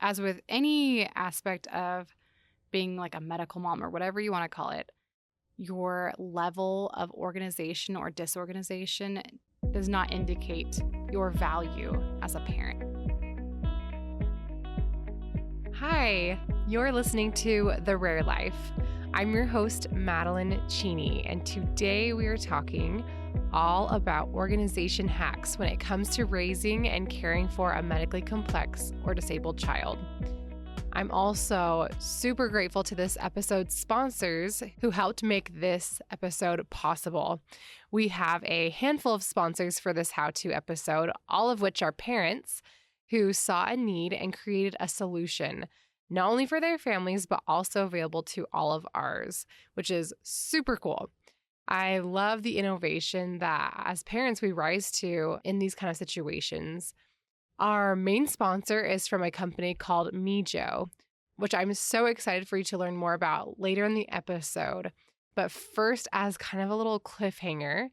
as with any aspect of being like a medical mom or whatever you want to call it, your level of organization or disorganization does not indicate your value as a parent. Hi, you're listening to The Rare Life. I'm your host, Madeline Cheney, and today we are talking all about organization hacks when it comes to raising and caring for a medically complex or disabled child. I'm also super grateful to this episode's sponsors who helped make this episode possible. We have a handful of sponsors for this how-to episode, all of which are parents who saw a need and created a solution, not only for their families, but also available to all of ours, which is super cool. I love the innovation that as parents we rise to in these kind of situations. Our main sponsor is from a company called Mijo, which I'm so excited for you to learn more about later in the episode. But first, as kind of a little cliffhanger,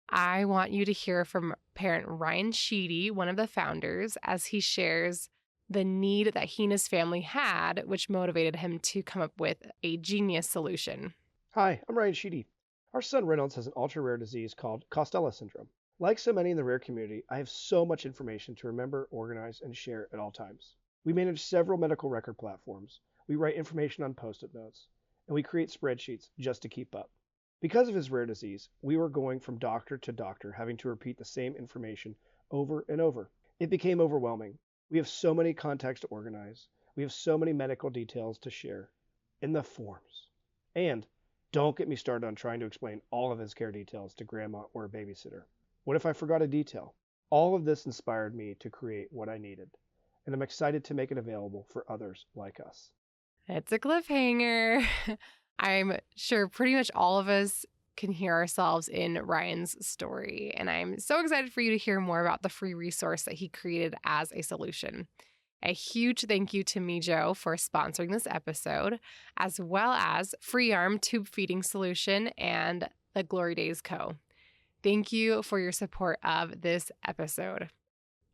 I want you to hear from parent Ryan Sheedy, one of the founders, as he shares the need that he and his family had, which motivated him to come up with a genius solution. Hi, I'm Ryan Sheedy. Our son Reynolds has an ultra-rare disease called Costello syndrome. Like so many in the rare community, I have so much information to remember, organize, and share at all times. We manage several medical record platforms, we write information on post-it notes, and we create spreadsheets just to keep up. Because of his rare disease, we were going from doctor to doctor, having to repeat the same information over and over. It became overwhelming. We have so many contacts to organize. We have so many medical details to share in the forms. And don't get me started on trying to explain all of his care details to grandma or a babysitter. What if I forgot a detail? All of this inspired me to create what I needed, and I'm excited to make it available for others like us. It's a cliffhanger. I'm sure pretty much all of us can hear ourselves in Ryan's story, and I'm so excited for you to hear more about the free resource that he created as a solution. A huge thank you to Mijo for sponsoring this episode, as well as Free Arm Tube Feeding Solution and the Glory Days Co. Thank you for your support of this episode.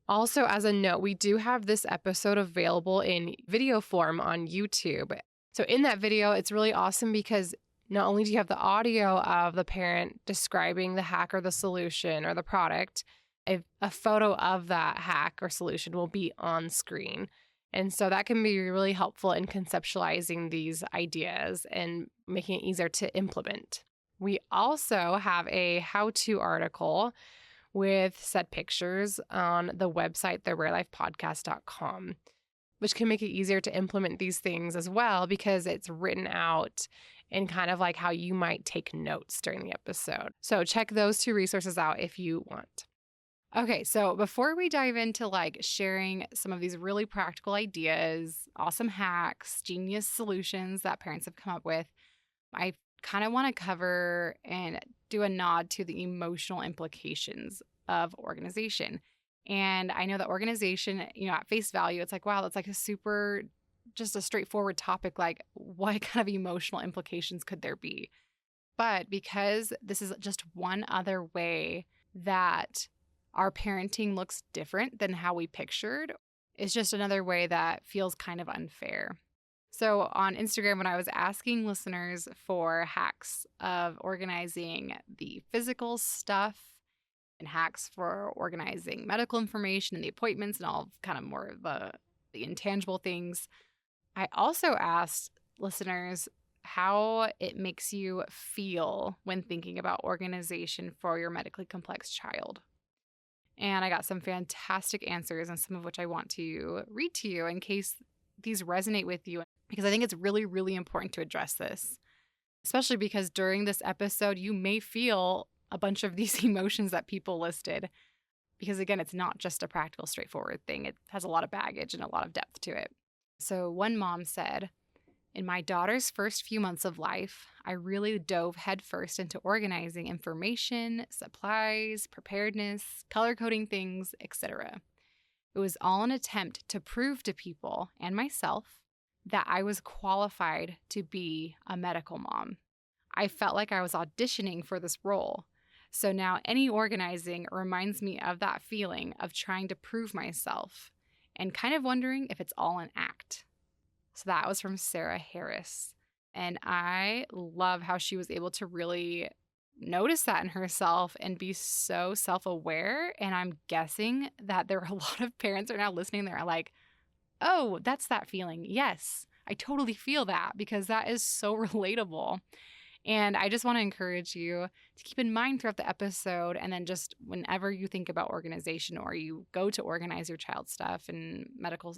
Also, as a note, we do have this episode available in video form on YouTube. So in that video, it's really awesome because not only do you have the audio of the parent describing the hack or the solution or the product, a photo of that hack or solution will be on screen. And so that can be really helpful in conceptualizing these ideas and making it easier to implement. We also have a how-to article with said pictures on the website, therarelifepodcast.com, which can make it easier to implement these things as well because it's written out in kind of like how you might take notes during the episode. So check those two resources out if you want. Okay, so before we dive into like sharing some of these really practical ideas, awesome hacks, genius solutions that parents have come up with, I kind of want to cover and do a nod to the emotional implications of organization. And I know that organization, at face value, it's like, wow, that's like just a straightforward topic. Like, what kind of emotional implications could there be? But because this is just one other way that our parenting looks different than how we pictured, it's just another way that feels kind of unfair. So on Instagram, when I was asking listeners for hacks of organizing the physical stuff and hacks for organizing medical information and the appointments and all kind of more of the intangible things, I also asked listeners how it makes you feel when thinking about organization for your medically complex child. And I got some fantastic answers, and some of which I want to read to you in case these resonate with you, because I think it's really, really important to address this, especially because during this episode, you may feel a bunch of these emotions that people listed, because again, it's not just a practical, straightforward thing. It has a lot of baggage and a lot of depth to it. So one mom said, "In my daughter's first few months of life, I really dove headfirst into organizing information, supplies, preparedness, color-coding things, etc. It was all an attempt to prove to people and myself that I was qualified to be a medical mom. I felt like I was auditioning for this role. So now any organizing reminds me of that feeling of trying to prove myself. and kind of wondering if it's all an act. So that was from Sarah Harris. And I love how she was able to really notice that in herself and be so self aware. And I'm guessing that there are a lot of parents are now listening. They're like, oh, that's that feeling. Yes, I totally feel that because that is so relatable. And I just want to encourage you to keep in mind throughout the episode, and then just whenever you think about organization or you go to organize your child's stuff and medical,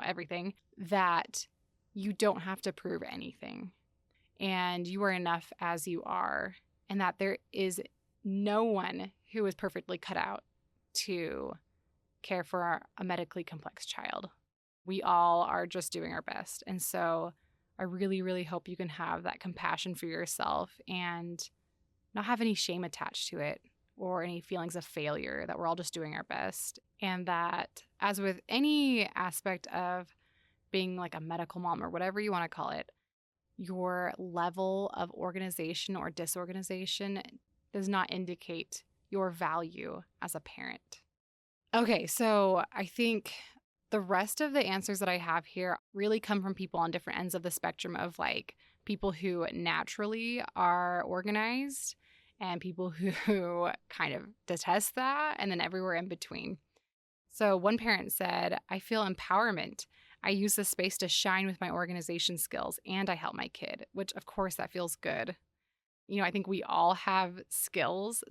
everything, that you don't have to prove anything and you are enough as you are, and that there is no one who is perfectly cut out to care for a medically complex child. We all are just doing our best. And so I really, really hope you can have that compassion for yourself and not have any shame attached to it or any feelings of failure, that we're all just doing our best. And that, as with any aspect of being like a medical mom or whatever you want to call it, your level of organization or disorganization does not indicate your value as a parent. Okay, so I think the rest of the answers that I have here really come from people on different ends of the spectrum of like people who naturally are organized and people who kind of detest that, and then everywhere in between. So one parent said, I feel empowerment. I use this space to shine with my organization skills and I help my kid, which of course that feels good. I think we all have skills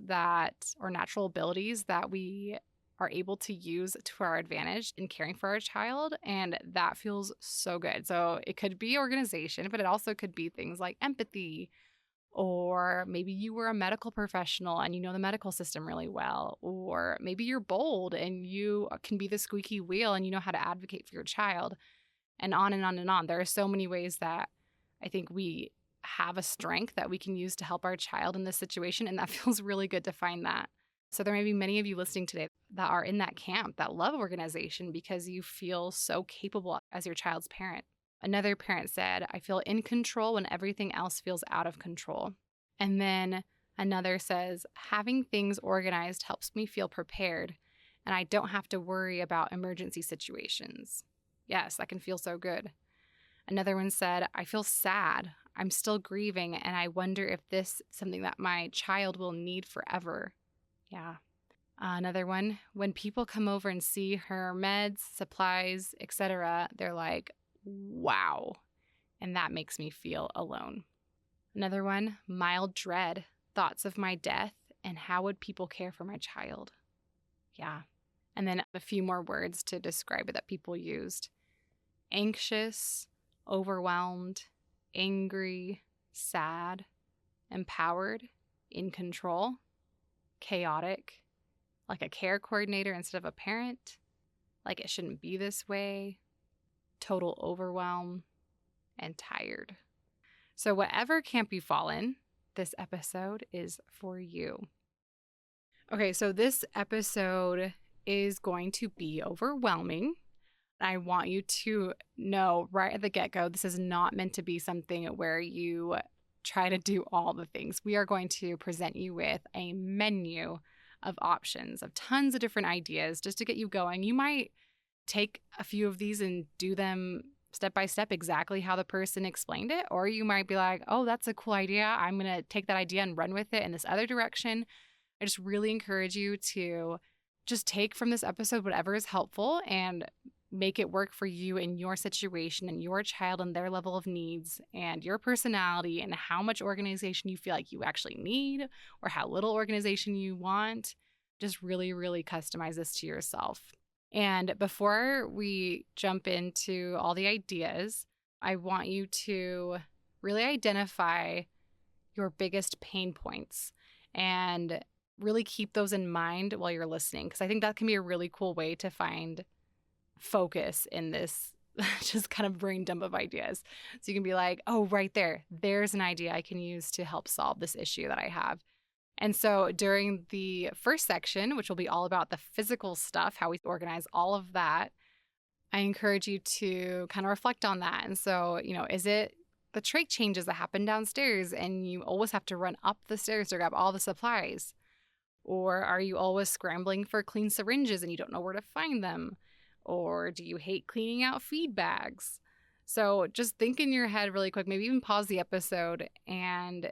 or natural abilities that we are able to use to our advantage in caring for our child. And that feels so good. So it could be organization, but it also could be things like empathy, or maybe you were a medical professional and you know the medical system really well, or maybe you're bold and you can be the squeaky wheel and you know how to advocate for your child, and on and on and on. There are so many ways that I think we have a strength that we can use to help our child in this situation. And that feels really good to find that. So there may be many of you listening today that are in that camp that love organization because you feel so capable as your child's parent. Another parent said, I feel in control when everything else feels out of control. And then another says, having things organized helps me feel prepared and I don't have to worry about emergency situations. Yes, that can feel so good. Another one said, I feel sad. I'm still grieving and I wonder if this is something that my child will need forever. Yeah. Another one, when people come over and see her meds, supplies, etc., they're like, wow. And that makes me feel alone. Another one, mild dread, thoughts of my death and how would people care for my child? Yeah. And then a few more words to describe it that people used. Anxious, overwhelmed, angry, sad, empowered, in control, chaotic, like a care coordinator instead of a parent, like it shouldn't be this way, total overwhelm, and tired. So whatever camp you fall in, this episode is for you. Okay, so this episode is going to be overwhelming. I want you to know right at the get-go, this is not meant to be something where you try to do all the things. We are going to present you with a menu of options, of tons of different ideas just to get you going. You might take a few of these and do them step by step exactly how the person explained it, or you might be like, oh, that's a cool idea. I'm going to take that idea and run with it in this other direction. I just really encourage you to just take from this episode whatever is helpful and make it work for you in your situation and your child and their level of needs and your personality and how much organization you feel like you actually need or how little organization you want. Just really, really customize this to yourself. And before we jump into all the ideas, I want you to really identify your biggest pain points and really keep those in mind while you're listening, because I think that can be a really cool way to find focus in this just kind of brain dump of ideas. So you can be like, oh, right there's an idea I can use to help solve this issue that I have. And so during the first section, which will be all about the physical stuff, how we organize all of that, I encourage you to kind of reflect on that. And so, is it the trait changes that happen downstairs and you always have to run up the stairs to grab all the supplies? Or are you always scrambling for clean syringes and you don't know where to find them? Or do you hate cleaning out feed bags? So just think in your head really quick, maybe even pause the episode and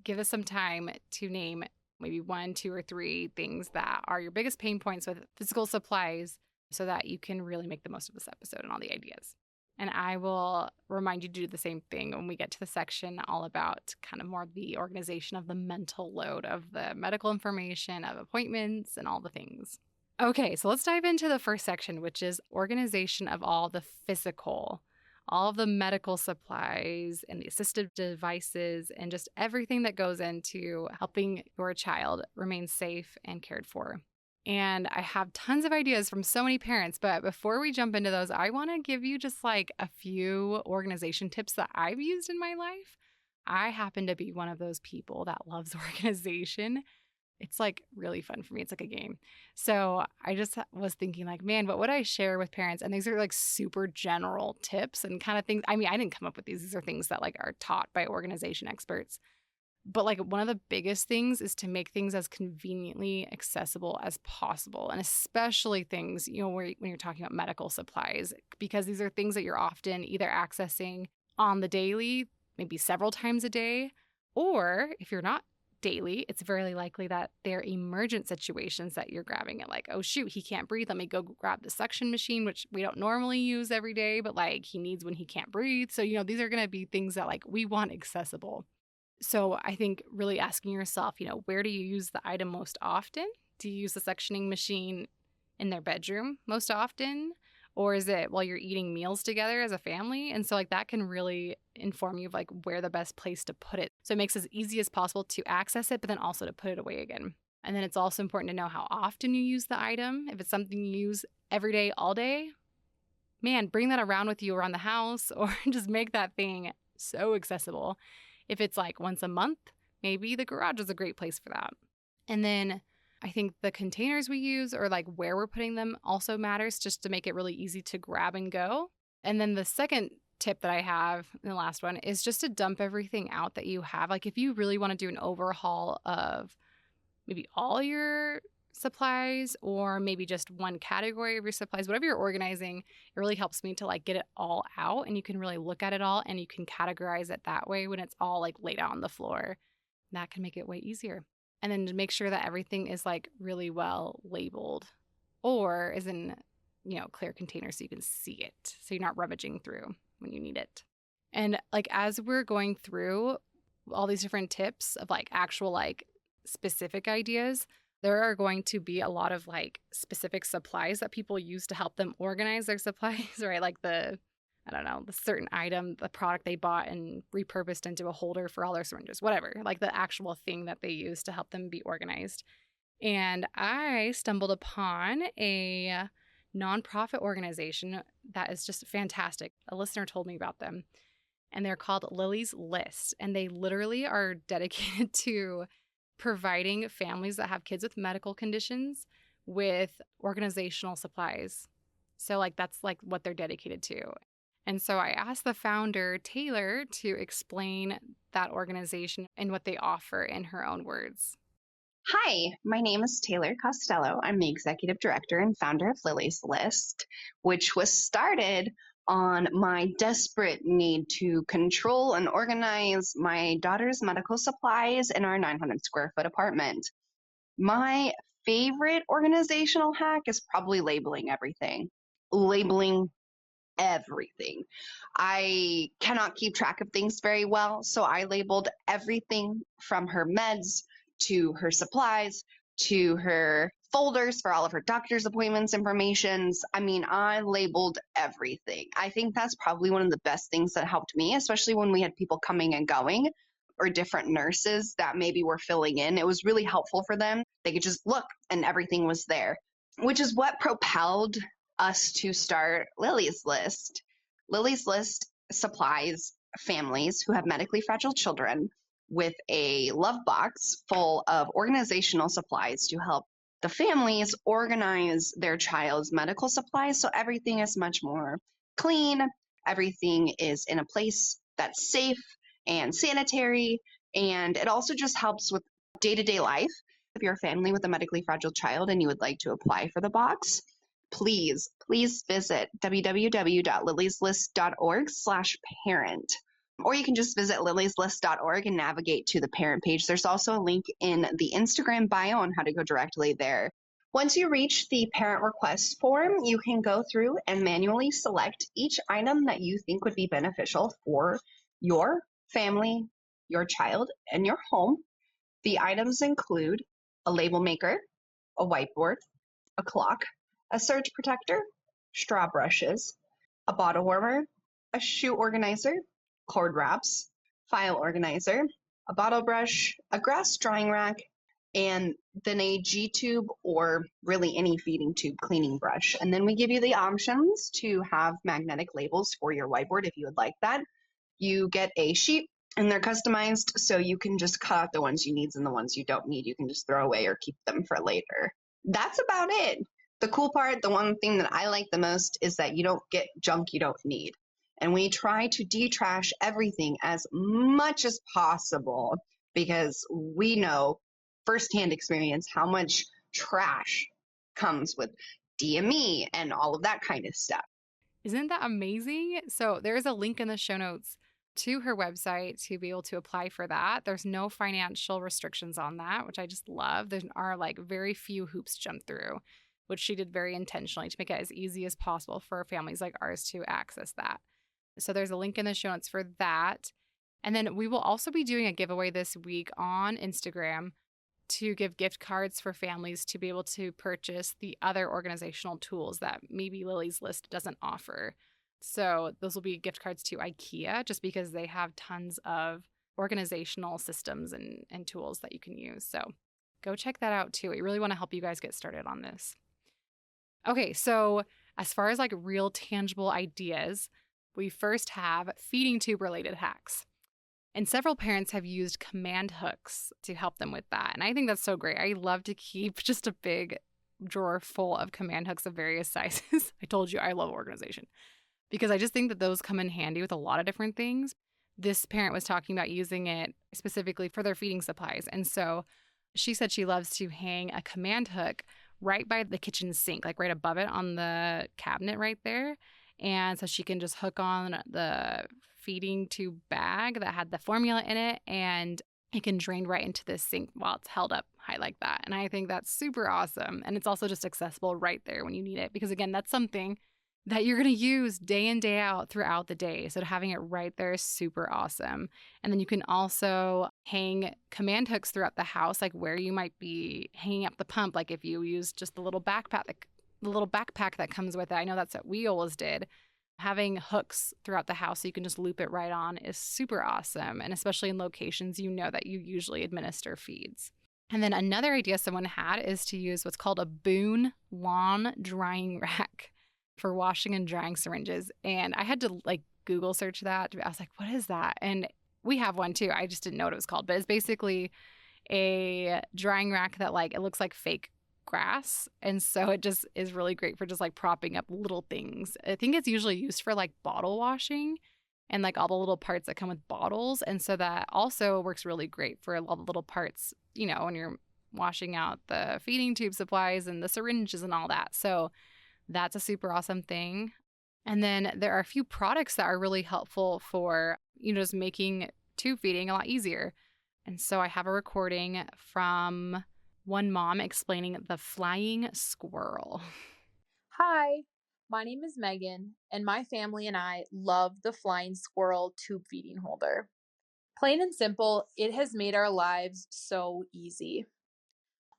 give us some time to name maybe 1, 2, or 3 things that are your biggest pain points with physical supplies so that you can really make the most of this episode and all the ideas. And I will remind you to do the same thing when we get to the section all about kind of more the organization of the mental load of the medical information, of appointments, and all the things. Okay, so let's dive into the first section, which is organization of all the physical, all of the medical supplies and the assistive devices, and just everything that goes into helping your child remain safe and cared for. And I have tons of ideas from so many parents, but before we jump into those, I want to give you just like a few organization tips that I've used in my life. I happen to be one of those people that loves organization. It's like really fun for me. It's like a game. So I just was thinking like, man, what would I share with parents? And these are like super general tips and kind of things. I mean, I didn't come up with these. These are things that like are taught by organization experts. But like one of the biggest things is to make things as conveniently accessible as possible. And especially things, when you're talking about medical supplies, because these are things that you're often either accessing on the daily, maybe several times a day, or if you're not daily, it's very likely that they're emergent situations that you're grabbing it. Like, oh shoot, he can't breathe. Let me go grab the suction machine, which we don't normally use every day, but like he needs when he can't breathe. So, these are going to be things that like we want accessible. So I think really asking yourself, where do you use the item most often? Do you use the suctioning machine in their bedroom most often? Or is it while you're eating meals together as a family? And so like that can really inform you of like where the best place to put it. So it makes it as easy as possible to access it, but then also to put it away again. And then it's also important to know how often you use the item. If it's something you use every day, all day, man, bring that around with you around the house or just make that thing so accessible. If it's like once a month, maybe the garage is a great place for that. And then I think the containers we use or like where we're putting them also matters just to make it really easy to grab and go. And then the second tip that I have, and the last one, is just to dump everything out that you have. Like if you really want to do an overhaul of maybe all your supplies or maybe just one category of your supplies, whatever you're organizing, it really helps me to like get it all out and you can really look at it all and you can categorize it that way when it's all like laid out on the floor. That can make it way easier. And then to make sure that everything is like really well labeled or is in, clear containers so you can see it. So you're not rummaging through when you need it. And like as we're going through all these different tips of like actual like specific ideas, there are going to be a lot of like specific supplies that people use to help them organize their supplies, right? Like the certain item, the product they bought and repurposed into a holder for all their syringes, whatever, like the actual thing that they use to help them be organized. And I stumbled upon a nonprofit organization that is just fantastic. A listener told me about them, and they're called Lily's List. And they literally are dedicated to providing families that have kids with medical conditions with organizational supplies. So like that's like what they're dedicated to. And so I asked the founder, Taylor, to explain that organization and what they offer in her own words. Hi, my name is Taylor Costello. I'm the executive director and founder of Lily's List, which was started on my desperate need to control and organize my daughter's medical supplies in our 900 square foot apartment. My favorite organizational hack is probably labeling everything. Labeling everything. I cannot keep track of things very well, so I labeled everything from her meds to her supplies to her folders for all of her doctor's appointments informations. I mean, I labeled everything. I think that's probably one of the best things that helped me, especially when we had people coming and going or different nurses that maybe were filling in. It was really helpful for them. They could just look and everything was there, which is what propelled us to start Lily's List. Lily's List supplies families who have medically fragile children with a love box full of organizational supplies to help the families organize their child's medical supplies so everything is much more clean, everything is in a place that's safe and sanitary, and it also just helps with day-to-day life. If you're a family with a medically fragile child and you would like to apply for the box, please visit www.lilieslist.org/parent. Or you can just visit lilieslist.org and navigate to the parent page. There's also a link in the Instagram bio on how to go directly there. Once you reach the parent request form, you can go through and manually select each item that you think would be beneficial for your family, your child, and your home. The items include a label maker, a whiteboard, a clock, a surge protector, straw brushes, a bottle warmer, a shoe organizer, cord wraps, file organizer, a bottle brush, a grass drying rack, and then a G-tube or really any feeding tube cleaning brush. And then we give you the options to have magnetic labels for your whiteboard if you would like that. You get a sheet and they're customized, so you can just cut out the ones you need and the ones you don't need. You can just throw away or keep them for later. That's about it. The cool part, the one thing that I like the most is that you don't get junk you don't need. And we try to detrash everything as much as possible because we know firsthand experience how much trash comes with DME and all of that kind of stuff. Isn't that amazing? So there's a link in the show notes to her website to be able to apply for that. There's no financial restrictions on that, which I just love. There are like very few hoops jumped through, which she did very intentionally to make it as easy as possible for families like ours to access that. So there's a link in the show notes for that. And then we will also be doing a giveaway this week on Instagram to give gift cards for families to be able to purchase the other organizational tools that maybe Lily's List doesn't offer. So those will be gift cards to IKEA just because they have tons of organizational systems and tools that you can use. So go check that out too. We really want to help you guys get started on this. Okay, so as far as like real tangible ideas, we first have feeding tube related hacks. And several parents have used command hooks to help them with that. And I think that's so great. I love to keep just a big drawer full of command hooks of various sizes. I told you I love organization because I just think that those come in handy with a lot of different things. This parent was talking about using it specifically for their feeding supplies. And so she said she loves to hang a command hook right by the kitchen sink, like right above it on the cabinet right there. And so she can just hook on the feeding tube bag that had the formula in it, and it can drain right into the sink while it's held up high like that. And I think that's super awesome. And it's also just accessible right there when you need it. Because again, that's something that you're going to use day in, day out throughout the day. So having it right there is super awesome. And then you can also hang command hooks throughout the house, like where you might be hanging up the pump. Like if you use just the little backpack that comes with it. I know that's what we always did. Having hooks throughout the house so you can just loop it right on is super awesome. And especially in locations you know that you usually administer feeds. And then another idea someone had is to use what's called a Boone lawn drying rack for washing and drying syringes. And I had to like Google search that. I was like, what is that? And we have one too. I just didn't know what it was called. But it's basically a drying rack that like it looks like fake grass, and so it just is really great for just like propping up little things. I think it's usually used for like bottle washing and like all the little parts that come with bottles, and so that also works really great for all the little parts, you know, when you're washing out the feeding tube supplies and the syringes and all that. So that's a super awesome thing. And then there are a few products that are really helpful for, you know, just making tube feeding a lot easier. And so I have a recording from one mom explaining the flying squirrel. Hi, my name is Megan, and my family and I love the flying squirrel tube feeding holder. Plain and simple, it has made our lives so easy.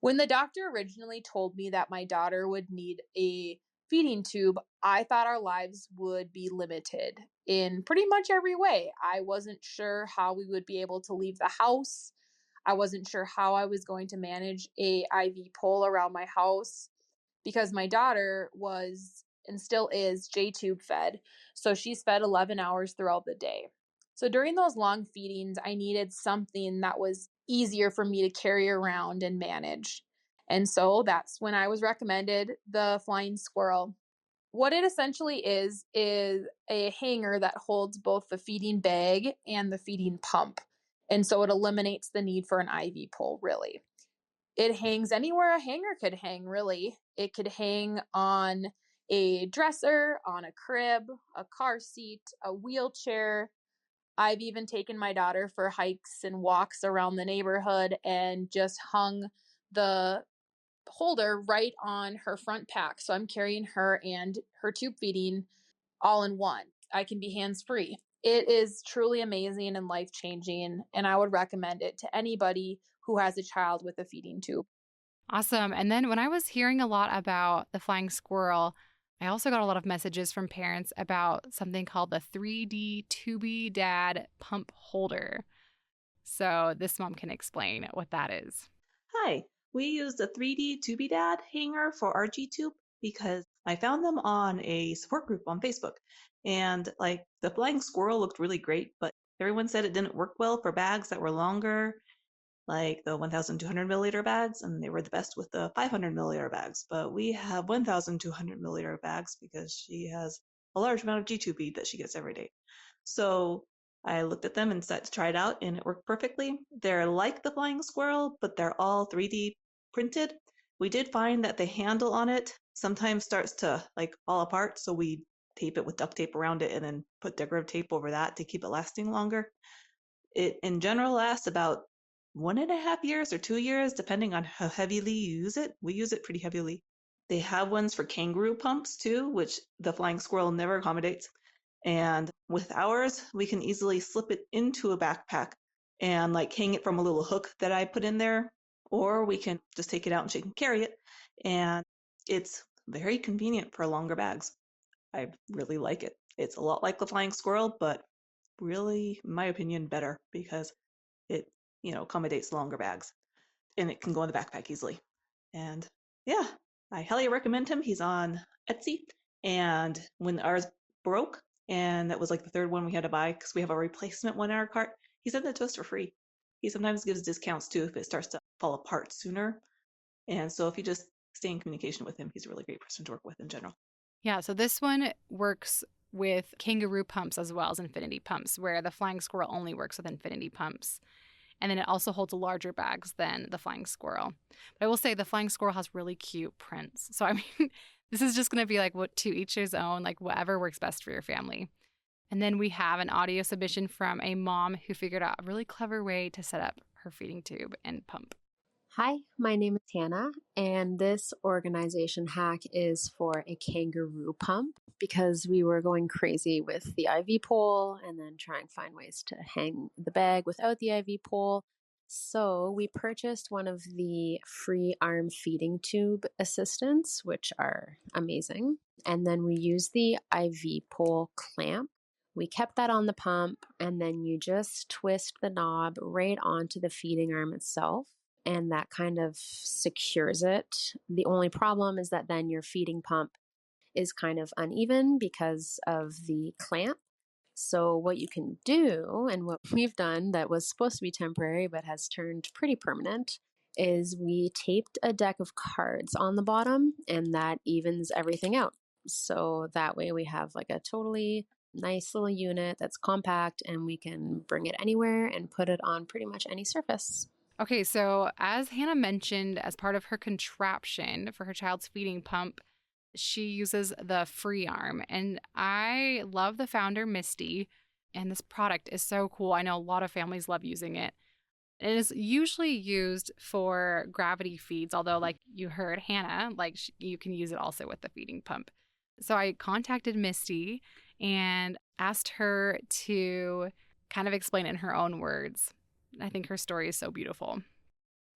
When the doctor originally told me that my daughter would need a feeding tube, I thought our lives would be limited in pretty much every way. I wasn't sure how we would be able to leave the house. I wasn't sure how I was going to manage a IV pole around my house because my daughter was and still is J-tube fed. So she's fed 11 hours throughout the day. So during those long feedings, I needed something that was easier for me to carry around and manage. And so that's when I was recommended the flying squirrel. What it essentially is a hanger that holds both the feeding bag and the feeding pump. And so it eliminates the need for an IV pole, really. It hangs anywhere a hanger could hang, really. It could hang on a dresser, on a crib, a car seat, a wheelchair. I've even taken my daughter for hikes and walks around the neighborhood and just hung the holder right on her front pack. So I'm carrying her and her tube feeding all in one. I can be hands free. It is truly amazing and life changing, and I would recommend it to anybody who has a child with a feeding tube. Awesome. And then when I was hearing a lot about the flying squirrel, I also got a lot of messages from parents about something called the 3D Tubi Dad pump holder. So this mom can explain what that is. Hi, we use the 3D Dad hanger for our G-tube because I found them on a support group on Facebook. And like the flying squirrel looked really great, but everyone said it didn't work well for bags that were longer, like the 1,200 milliliter bags, and they were the best with the 500 milliliter bags. But we have 1,200 milliliter bags because she has a large amount of G-tube feed that she gets every day. So I looked at them and set to try it out, and it worked perfectly. They're like the flying squirrel, but they're all 3D printed. We did find that the handle on it sometimes starts to like fall apart, so we tape it with duct tape around it and then put decorative tape over that to keep it lasting longer. It in general lasts about 1.5 years or 2 years, depending on how heavily you use it. We use it pretty heavily. They have ones for kangaroo pumps too, which the flying squirrel never accommodates. And with ours, we can easily slip it into a backpack and like hang it from a little hook that I put in there, or we can just take it out and she can carry it. And it's very convenient for longer bags. I really like it. It's a lot like the flying squirrel, but really, in my opinion, better because it, accommodates longer bags and it can go in the backpack easily. And yeah, I highly recommend him. He's on Etsy. And when ours broke, and that was like the third one we had to buy because we have a replacement one in our cart, he sent it to us for free. He sometimes gives discounts too if it starts to fall apart sooner. And so if you just stay in communication with him, he's a really great person to work with in general. Yeah, so this one works with kangaroo pumps as well as infinity pumps, where the flying squirrel only works with infinity pumps. And then it also holds larger bags than the flying squirrel. But I will say the flying squirrel has really cute prints. So, I mean, this is just going to be like what to each his own, like whatever works best for your family. And then we have an audio submission from a mom who figured out a really clever way to set up her feeding tube and pump. Hi, my name is Hannah, and this organization hack is for a kangaroo pump because we were going crazy with the IV pole and then trying to find ways to hang the bag without the IV pole. So we purchased one of the free arm feeding tube assistants, which are amazing. And then we used the IV pole clamp. We kept that on the pump, and then you just twist the knob right onto the feeding arm itself, and that kind of secures it. The only problem is that then your feeding pump is kind of uneven because of the clamp. So what you can do, and what we've done that was supposed to be temporary but has turned pretty permanent, is we taped a deck of cards on the bottom, and that evens everything out. So that way we have like a totally nice little unit that's compact, and we can bring it anywhere and put it on pretty much any surface. Okay, so as Hannah mentioned, as part of her contraption for her child's feeding pump, she uses the free arm. And I love the founder, Misty, and this product is so cool. I know a lot of families love using it. It is usually used for gravity feeds, although, like you heard Hannah, like you can use it also with the feeding pump. So I contacted Misty and asked her to kind of explain it in her own words. I think her story is so beautiful.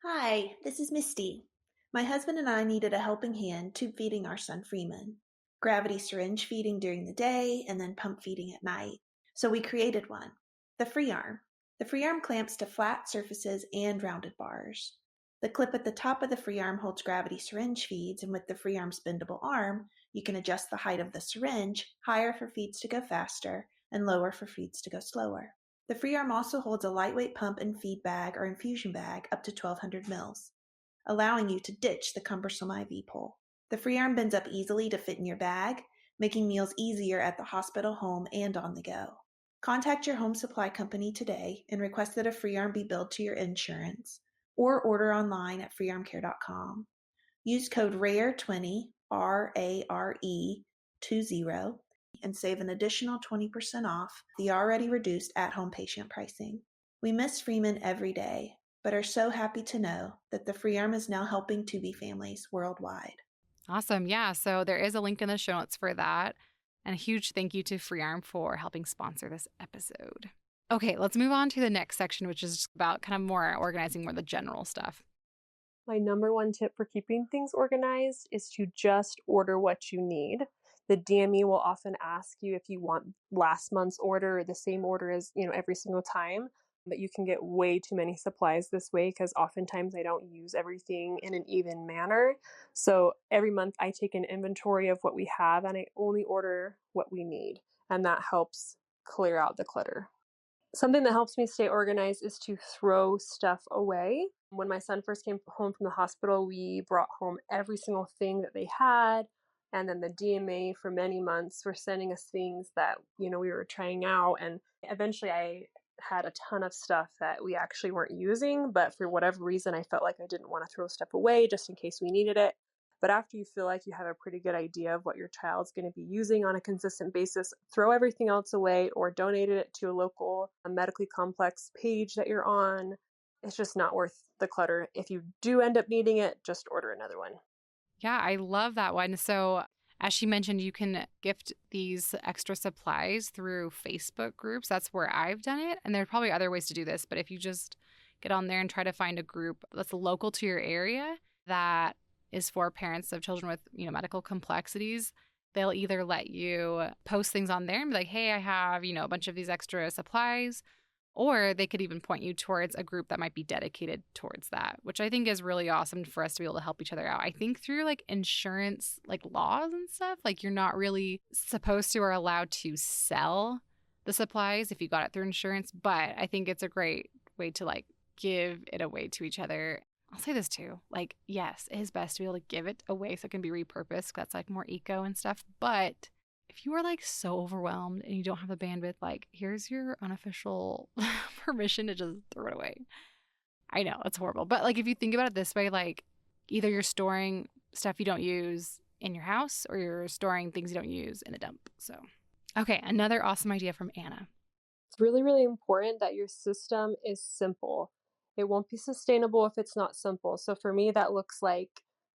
Hi, this is Misty. My husband and I needed a helping hand tube feeding our son Freeman. Gravity syringe feeding during the day and then pump feeding at night. So we created one, the free arm. The free arm clamps to flat surfaces and rounded bars. The clip at the top of the free arm holds gravity syringe feeds, and with the free arm's bendable arm, you can adjust the height of the syringe higher for feeds to go faster and lower for feeds to go slower. The free arm also holds a lightweight pump and feed bag or infusion bag up to 1,200 mils, allowing you to ditch the cumbersome IV pole. The free arm bends up easily to fit in your bag, making meals easier at the hospital, home, and on the go. Contact your home supply company today and request that a free arm be billed to your insurance, or order online at freearmcare.com. Use code RARE20, RARE20, and save an additional 20% off the already reduced at-home patient pricing. We miss Freeman every day, but are so happy to know that the free arm is now helping Tubi families worldwide. Awesome. Yeah. So there is a link in the show notes for that. And a huge thank you to FreeArm for helping sponsor this episode. Okay, let's move on to the next section, which is about kind of more organizing more the general stuff. My number one tip for keeping things organized is to just order what you need. The DME will often ask you if you want last month's order or the same order as, every single time. But you can get way too many supplies this way because oftentimes I don't use everything in an even manner. So every month I take an inventory of what we have and I only order what we need. And that helps clear out the clutter. Something that helps me stay organized is to throw stuff away. When my son first came home from the hospital, we brought home every single thing that they had. And then the DMA for many months were sending us things that, we were trying out. And eventually I had a ton of stuff that we actually weren't using, but for whatever reason, I felt like I didn't want to throw stuff away just in case we needed it. But after you feel like you have a pretty good idea of what your child's going to be using on a consistent basis, throw everything else away or donate it to a local medically complex page that you're on. It's just not worth the clutter. If you do end up needing it, just order another one. Yeah, I love that one. So, as she mentioned, you can gift these extra supplies through Facebook groups. That's where I've done it. And there are probably other ways to do this. But if you just get on there and try to find a group that's local to your area that is for parents of children with, medical complexities, they'll either let you post things on there and be like, hey, I have, a bunch of these extra supplies. Or they could even point you towards a group that might be dedicated towards that, which I think is really awesome for us to be able to help each other out. I think through insurance, laws and stuff, you're not really supposed to or allowed to sell the supplies if you got it through insurance. But I think it's a great way to give it away to each other. I'll say this too. Yes, it is best to be able to give it away so it can be repurposed. That's more eco and stuff. But if you are so overwhelmed and you don't have the bandwidth, here's your unofficial permission to just throw it away. I know it's horrible. But if you think about it this way, either you're storing stuff you don't use in your house or you're storing things you don't use in the dump. So, okay, another awesome idea from Anna. It's really, really important that your system is simple. It won't be sustainable if it's not simple. So for me, that looks like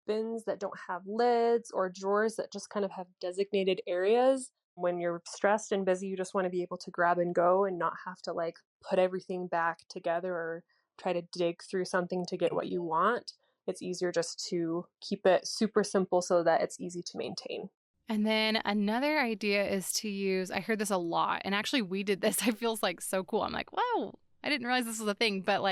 bins that don't have lids or drawers that just kind of have designated areas. When you're stressed and busy, you just want to be able to grab and go and not have to put everything back together or try to dig through something to get what you want. It's easier just to keep it super simple so that it's easy to maintain. And then another idea is to use, I heard this a lot, and actually we did this. It feels so cool. I'm wow, I didn't realize this was a thing, but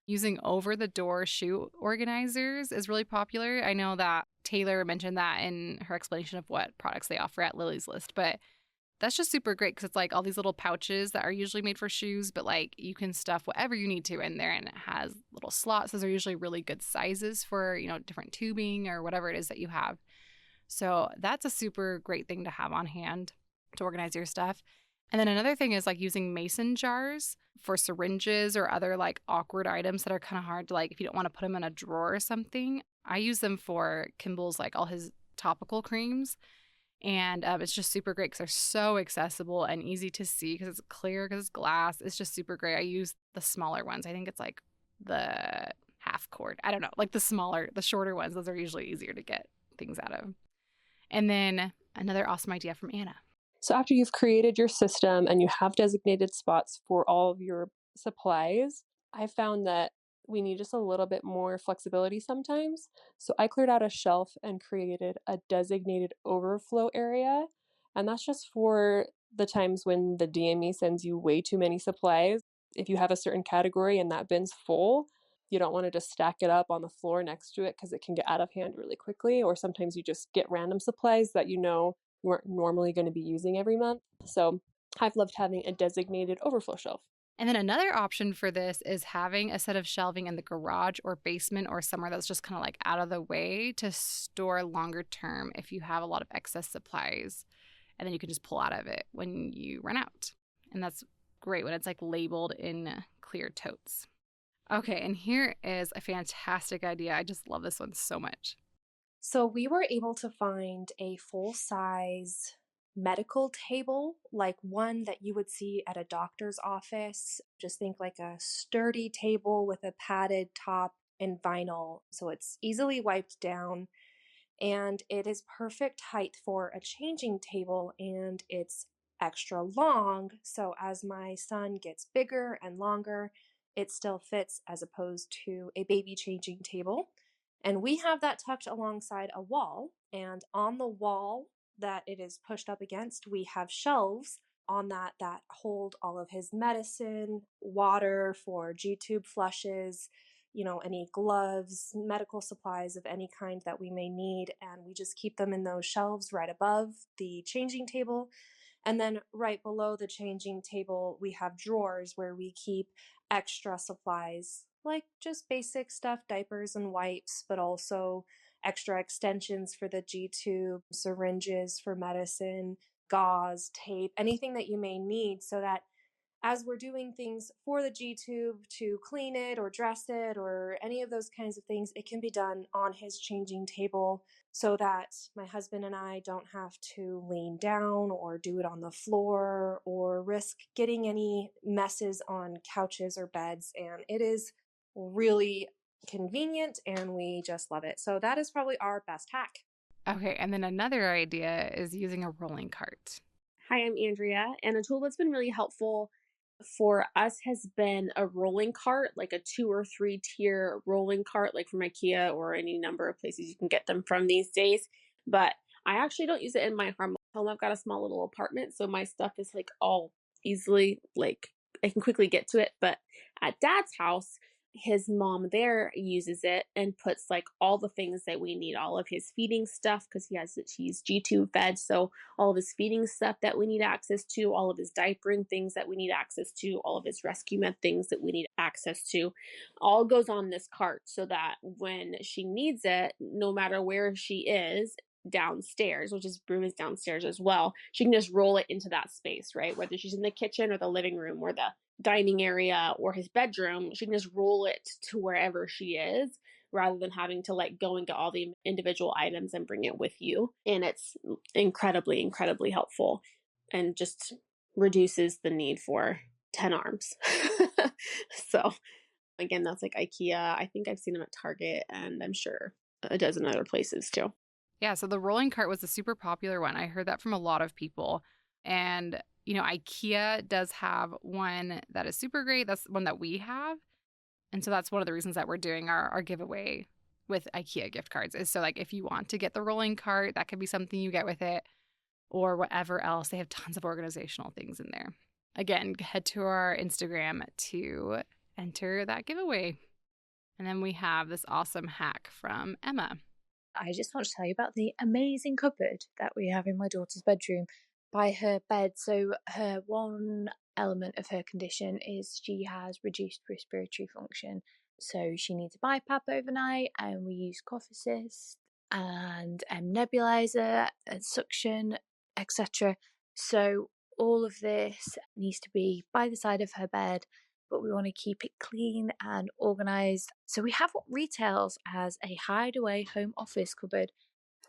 using over-the-door shoe organizers is really popular. I know that Taylor mentioned that in her explanation of what products they offer at Lily's List, but that's just super great because it's all these little pouches that are usually made for shoes, but you can stuff whatever you need to in there, and it has little slots. Those are usually really good sizes for, different tubing or whatever it is that you have. So that's a super great thing to have on hand to organize your stuff. And then another thing is using mason jars for syringes or other awkward items that are kind of hard to if you don't want to put them in a drawer or something. I use them for Kimball's all his topical creams. And it's just super great because they're so accessible and easy to see because it's clear, because it's glass. It's just super great. I use the smaller ones. I think it's the half cord. I don't know, the shorter ones. Those are usually easier to get things out of. And then another awesome idea from Anna. So after you've created your system and you have designated spots for all of your supplies, I found that we need just a little bit more flexibility sometimes. So I cleared out a shelf and created a designated overflow area. And that's just for the times when the DME sends you way too many supplies. If you have a certain category and that bin's full, you don't want to just stack it up on the floor next to it because it can get out of hand really quickly. Or sometimes you just get random supplies that you weren't normally going to be using every month. So I've loved having a designated overflow shelf. And then another option for this is having a set of shelving in the garage or basement or somewhere that's just kind of out of the way to store longer term if you have a lot of excess supplies. And then you can just pull out of it when you run out. And that's great when it's labeled in clear totes. Okay, and here is a fantastic idea. I just love this one so much. So we were able to find a full-size medical table, like one that you would see at a doctor's office. Just think like a sturdy table with a padded top and vinyl, so it's easily wiped down, and it is perfect height for a changing table, and it's extra long, so as my son gets bigger and longer, it still fits as opposed to a baby changing table. And we have that tucked alongside a wall, and on the wall that it is pushed up against, we have shelves on that hold all of his medicine, water for G-tube flushes, any gloves, medical supplies of any kind that we may need. And we just keep them in those shelves right above the changing table. And then right below the changing table, we have drawers where we keep extra supplies, like just basic stuff, diapers and wipes, but also extra extensions for the G tube, syringes for medicine, gauze, tape, anything that you may need, so that as we're doing things for the G tube to clean it or dress it or any of those kinds of things, it can be done on his changing table so that my husband and I don't have to lean down or do it on the floor or risk getting any messes on couches or beds. And it is really convenient and we just love it. So that is probably our best hack. Okay, and then another idea is using a rolling cart. Hi, I'm Andrea, and a tool that's been really helpful for us has been a rolling cart, like a 2 or 3 tier rolling cart, like from IKEA or any number of places you can get them from these days. But I actually don't use it in my home. I've got a small little apartment, so my stuff is like all easily, like I can quickly get to it. But at Dad's house, his mom there uses it and puts like all the things that we need, all of his feeding stuff, because he's G-tube fed, so all of his feeding stuff that we need access to, all of his diapering things that we need access to, all of his rescue med things that we need access to, all goes on this cart so that when she needs it, no matter where she is downstairs, which is broom is downstairs as well, she can just roll it into that space, right? Whether she's in the kitchen or the living room or the dining area or his bedroom, she can just roll it to wherever she is rather than having to like go and get all the individual items and bring it with you. And it's incredibly, incredibly helpful and just reduces the need for 10 arms. So again, that's like IKEA. I think I've seen them at Target and I'm sure a dozen other places too. Yeah, so the rolling cart was a super popular one. I heard that from a lot of people. And, IKEA does have one that is super great. That's one that we have. And so that's one of the reasons that we're doing our giveaway with IKEA gift cards is so like if you want to get the rolling cart, that could be something you get with it or whatever else. They have tons of organizational things in there. Again, head to our Instagram to enter that giveaway. And then we have this awesome hack from Emma. I just want to tell you about the amazing cupboard that we have in my daughter's bedroom by her bed. So her one element of her condition is she has reduced respiratory function. So she needs a BiPAP overnight, and we use cough assist and nebulizer and suction, etc. So all of this needs to be by the side of her bed, but we want to keep it clean and organized. So we have what retails as a hideaway home office cupboard.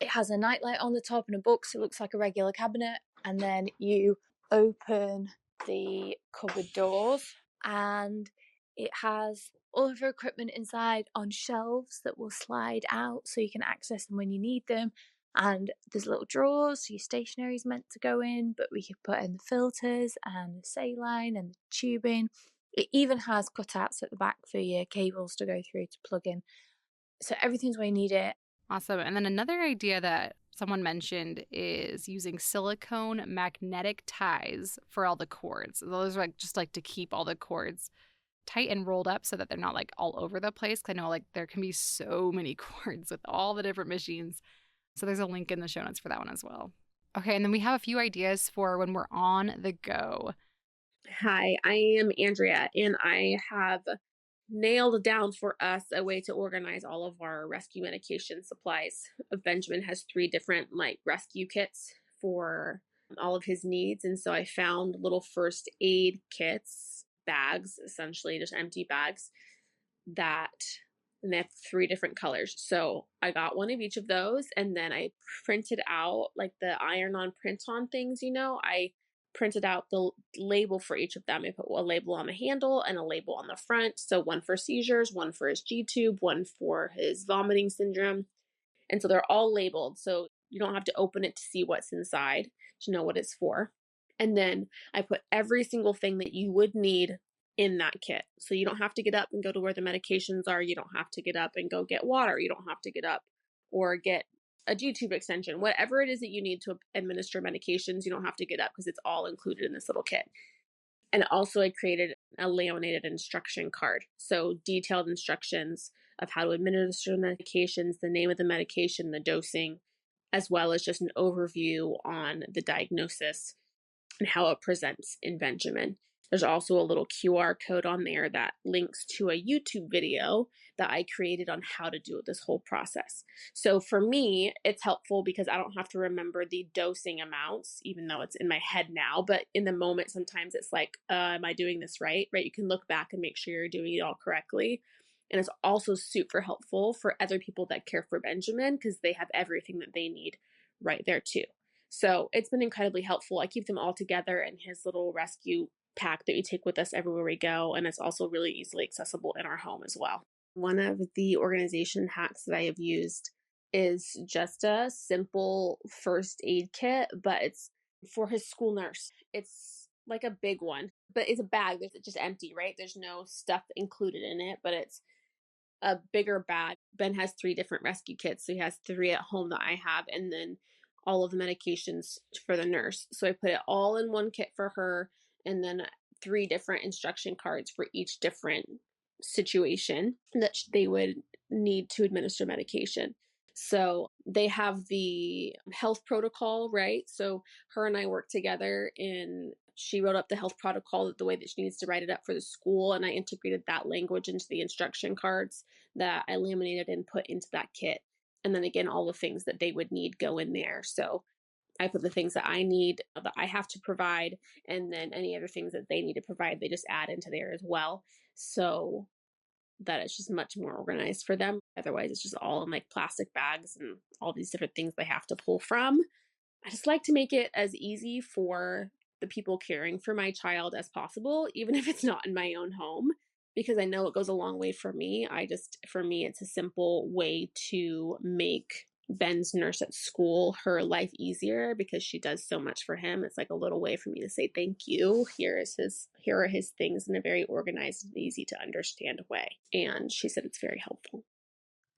It has a nightlight on the top and a book, so it looks like a regular cabinet. And then you open the cupboard doors and it has all of her equipment inside on shelves that will slide out so you can access them when you need them. And there's little drawers, so your stationery is meant to go in, but we can put in the filters and the saline and the tubing. It even has cutouts at the back for your cables to go through to plug in. So everything's where you need it. Awesome. And then another idea that someone mentioned is using silicone magnetic ties for all the cords. Those are like just like to keep all the cords tight and rolled up so that they're not like all over the place. 'Cause I know like there can be so many cords with all the different machines. So there's a link in the show notes for that one as well. Okay, and then we have a few ideas for when we're on the go. Hi, I am Andrea, and I have nailed down for us a way to organize all of our rescue medication supplies. Benjamin has 3 different like rescue kits for all of his needs, and so I found little first aid kits, bags, essentially just empty bags that and they have 3 different colors. So I got one of each of those, and then I printed out like the iron-on print-on things, I printed out the label for each of them. I put a label on the handle and a label on the front. So one for seizures, one for his G-tube, one for his vomiting syndrome. And so they're all labeled. So you don't have to open it to see what's inside to know what it's for. And then I put every single thing that you would need in that kit. So you don't have to get up and go to where the medications are. You don't have to get up and go get water. You don't have to get up or get a G-tube extension. Whatever it is that you need to administer medications, you don't have to get up because it's all included in this little kit. And also I created a laminated instruction card. So detailed instructions of how to administer medications, the name of the medication, the dosing, as well as just an overview on the diagnosis and how it presents in Benjamin. There's also a little QR code on there that links to a YouTube video that I created on how to do this whole process. So for me, it's helpful because I don't have to remember the dosing amounts, even though it's in my head now. But in the moment, sometimes it's like, am I doing this right? Right? You can look back and make sure you're doing it all correctly. And it's also super helpful for other people that care for Benjamin because they have everything that they need right there too. So it's been incredibly helpful. I keep them all together in his little rescue pack that we take with us everywhere we go. And it's also really easily accessible in our home as well. One of the organization hacks that I have used is just a simple first aid kit, but it's for his school nurse. It's like a big one, but it's a bag that's just empty, right? There's no stuff included in it, but it's a bigger bag. Ben has 3 different rescue kits. So he has 3 at home that I have, and then all of the medications for the nurse. So I put it all in one kit for her, and then 3 different instruction cards for each different situation that they would need to administer medication. So they have the health protocol, right? So her and I work together in, she wrote up the health protocol the way that she needs to write it up for the school. And I integrated that language into the instruction cards that I laminated and put into that kit. And then again, all the things that they would need go in there. So I put the things that I need, that I have to provide, and then any other things that they need to provide, they just add into there as well. So that it's just much more organized for them. Otherwise, it's just all in like plastic bags and all these different things they have to pull from. I just like to make it as easy for the people caring for my child as possible, even if it's not in my own home, because I know it goes a long way for me. For me, it's a simple way to make Ben's nurse at school her life easier because she does so much for him. It's like a little way for me to say thank you. Here are his things in a very organized and easy to understand way. And she said it's very helpful.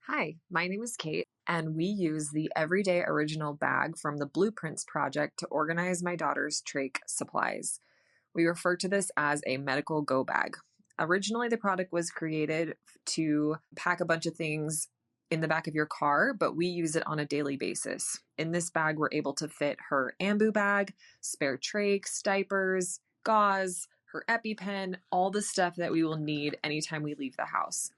Hi, my name is Kate, and we use the Everyday Original bag from the Blueprints Project to organize my daughter's trach supplies. We refer to this as a medical go bag. Originally, the product was created to pack a bunch of things in the back of your car, but we use it on a daily basis. In this bag, we're able to fit her ambu bag, spare trachs, diapers, gauze, her EpiPen, all the stuff that we will need anytime we leave the house.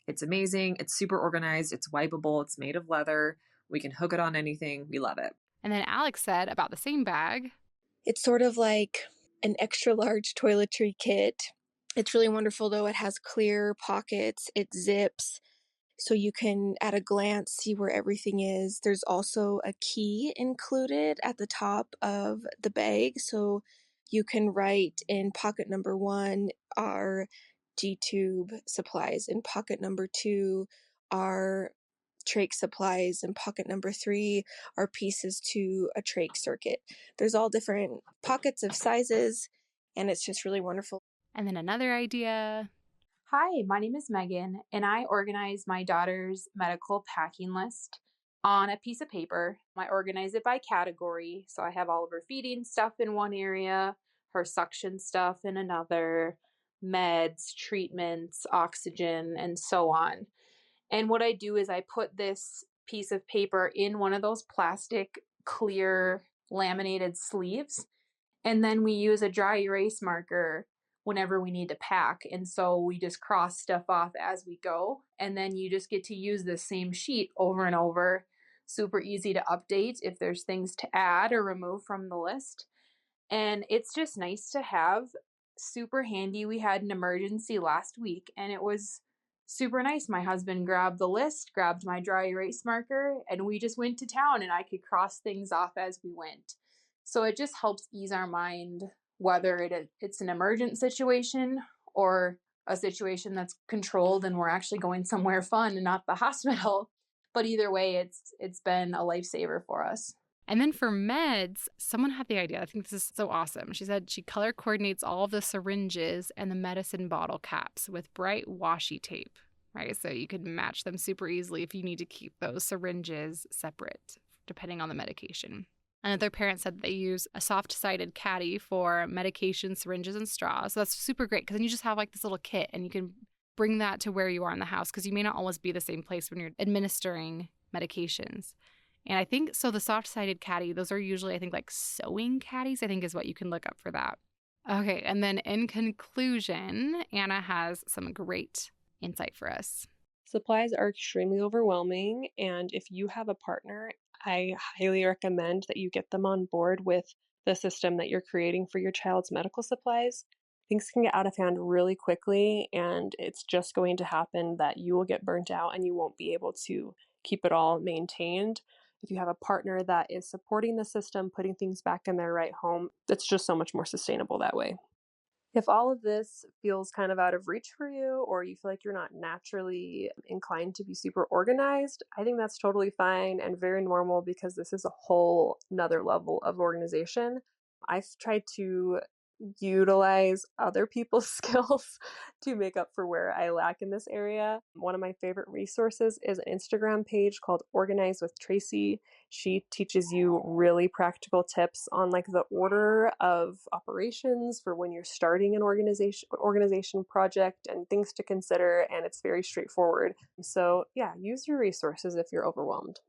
It's amazing. It's super organized. It's wipeable. It's made of leather. We can hook it on anything. We love it. And then Alex said about the same bag, it's sort of like an extra large toiletry kit. It's really wonderful though. It has clear pockets. It zips, so you can at a glance see where everything is. There's also a key included at the top of the bag, so you can write in pocket number 1 our G-tube supplies, in pocket number 2 our trach supplies, and pocket number 3 are pieces to a trach circuit. There's all different pockets of sizes, and it's just really wonderful. And then another idea. Hi, my name is Megan, and I organize my daughter's medical packing list on a piece of paper. I organize it by category. So I have all of her feeding stuff in one area, her suction stuff in another, meds, treatments, oxygen, and so on. And what I do is I put this piece of paper in one of those plastic clear laminated sleeves, and then we use a dry erase marker whenever we need to pack. And so we just cross stuff off as we go. And then you just get to use the same sheet over and over. Super easy to update if there's things to add or remove from the list. And it's just nice to have, super handy. We had an emergency last week and it was super nice. My husband grabbed the list, grabbed my dry erase marker, and we just went to town, and I could cross things off as we went. So it just helps ease our mind, whether it's an emergent situation or a situation that's controlled and we're actually going somewhere fun and not the hospital. But either way, it's been a lifesaver for us. And then for meds, someone had the idea. I think this is so awesome. She said she color coordinates all of the syringes and the medicine bottle caps with bright washi tape, right? So you could match them super easily if you need to keep those syringes separate, depending on the medication. Another parent said they use a soft-sided caddy for medication, syringes, and straws. So that's super great because then you just have like this little kit and you can bring that to where you are in the house because you may not always be the same place when you're administering medications. And I think, so the soft-sided caddy, those are usually, I think, like sewing caddies, I think is what you can look up for that. Okay, and then in conclusion, Anna has some great insight for us. Supplies are extremely overwhelming, and if you have a partner, I highly recommend that you get them on board with the system that you're creating for your child's medical supplies. Things can get out of hand really quickly, and it's just going to happen that you will get burnt out and you won't be able to keep it all maintained. If you have a partner that is supporting the system, putting things back in their right home, it's just so much more sustainable that way. If all of this feels kind of out of reach for you, or you feel like you're not naturally inclined to be super organized, I think that's totally fine and very normal because this is a whole nother level of organization. I've tried to utilize other people's skills to make up for where I lack in this area. One of my favorite resources is an Instagram page called Organize with Tracy. She teaches you really practical tips on like the order of operations for when you're starting an organization project and things to consider, and it's very straightforward. So yeah, use your resources if you're overwhelmed.